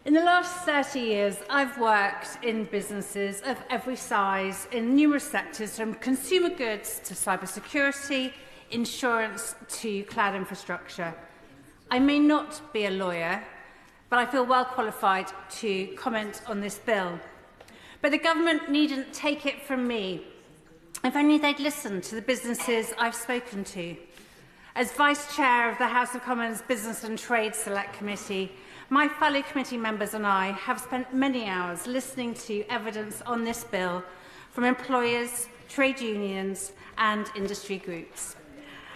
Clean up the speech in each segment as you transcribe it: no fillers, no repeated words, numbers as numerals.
In the last 30 years, I've worked in businesses of every size in numerous sectors, from consumer goods to cybersecurity, insurance to cloud infrastructure. I may not be a lawyer, but I feel well qualified to comment on this bill. But the government needn't take it from me. If only they'd listened to the businesses I've spoken to. As Vice Chair of the House of Commons Business and Trade Select Committee, my fellow committee members and I have spent many hours listening to evidence on this bill from employers, trade unions and industry groups.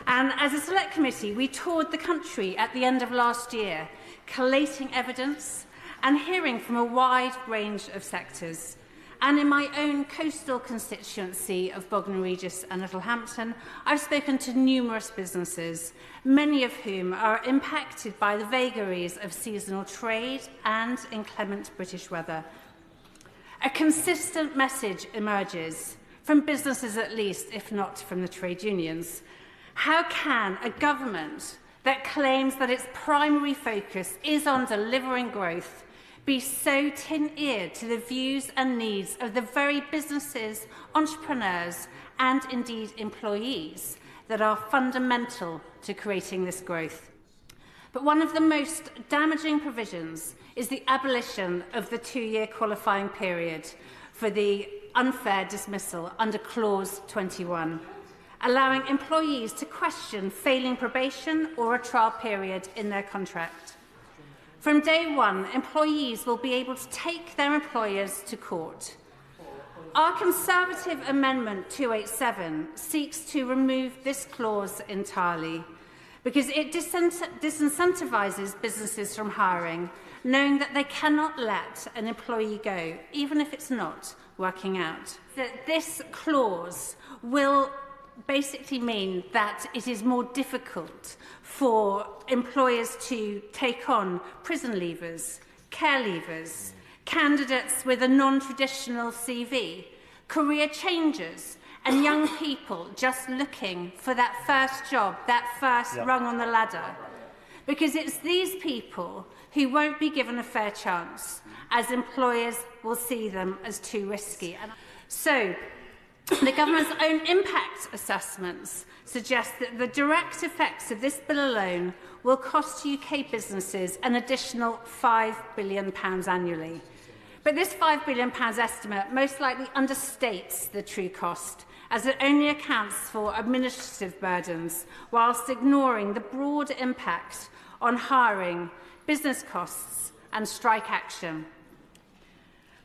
And as a select committee, we toured the country at the end of last year, collating evidence and hearing from a wide range of sectors. And in my own coastal constituency of Bognor Regis and Littlehampton, I've spoken to numerous businesses, many of whom are impacted by the vagaries of seasonal trade and inclement British weather. A consistent message emerges, from businesses at least, if not from the trade unions. How can a government that claims that its primary focus is on delivering growth be so tin-eared to the views and needs of the very businesses, entrepreneurs and indeed employees that are fundamental to creating this growth? But one of the most damaging provisions is the abolition of the 2-year qualifying period for the unfair dismissal under Clause 21, allowing employees to question failing probation or a trial period in their contract. From day one, employees will be able to take their employers to court. Our Conservative Amendment 287 seeks to remove this clause entirely because it disincentivises businesses from hiring, knowing that they cannot let an employee go, even if it's not working out. That this clause will basically mean that it is more difficult for employers to take on prison leavers, care leavers, candidates with a non-traditional CV, career changers, and young people just looking for that first job, that first rung on the ladder. Because it's these people who won't be given a fair chance, as employers will see them as too risky. And so, the government's own impact assessments suggest that the direct effects of this bill alone will cost UK businesses an additional £5 billion annually. But this £5 billion estimate most likely understates the true cost, as it only accounts for administrative burdens, whilst ignoring the broad impact on hiring, business costs and strike action.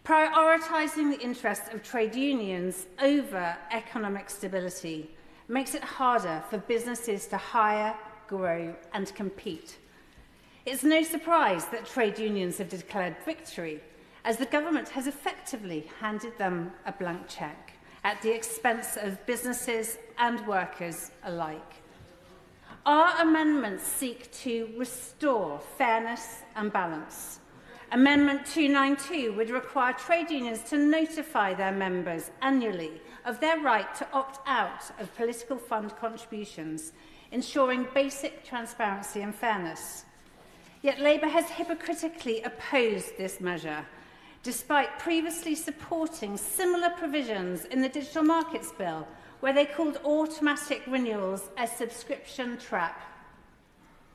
Prioritising the interests of trade unions over economic stability makes it harder for businesses to hire, grow and compete. It's no surprise that trade unions have declared victory, as the government has effectively handed them a blank cheque at the expense of businesses and workers alike. Our amendments seek to restore fairness and balance. Amendment 292 would require trade unions to notify their members annually of their right to opt out of political fund contributions, ensuring basic transparency and fairness. Yet Labour has hypocritically opposed this measure, despite previously supporting similar provisions in the Digital Markets Bill, where they called automatic renewals a subscription trap.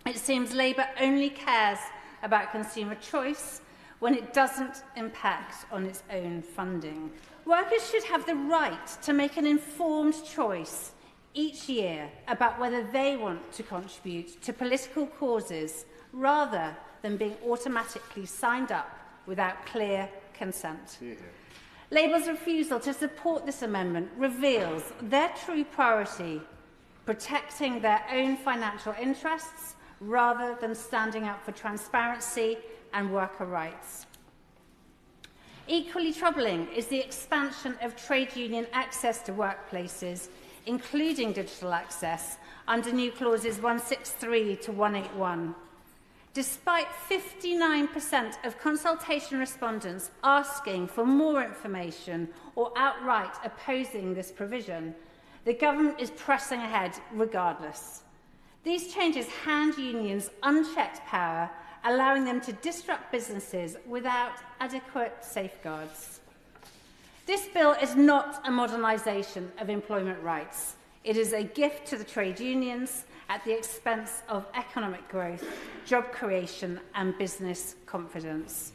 It seems Labour only cares about consumer choice when it doesn't impact on its own funding. Workers should have the right to make an informed choice each year about whether they want to contribute to political causes rather than being automatically signed up without clear consent. Labour's refusal to support this amendment reveals their true priority, protecting their own financial interests rather than standing up for transparency and worker rights. Equally troubling is the expansion of trade union access to workplaces, including digital access, under new clauses 163 to 181. Despite 59% of consultation respondents asking for more information or outright opposing this provision, the government is pressing ahead regardless. These changes hand unions unchecked power allowing them to disrupt businesses without adequate safeguards. This bill is not a modernisation of employment rights. It is a gift to the trade unions at the expense of economic growth, job creation and business confidence.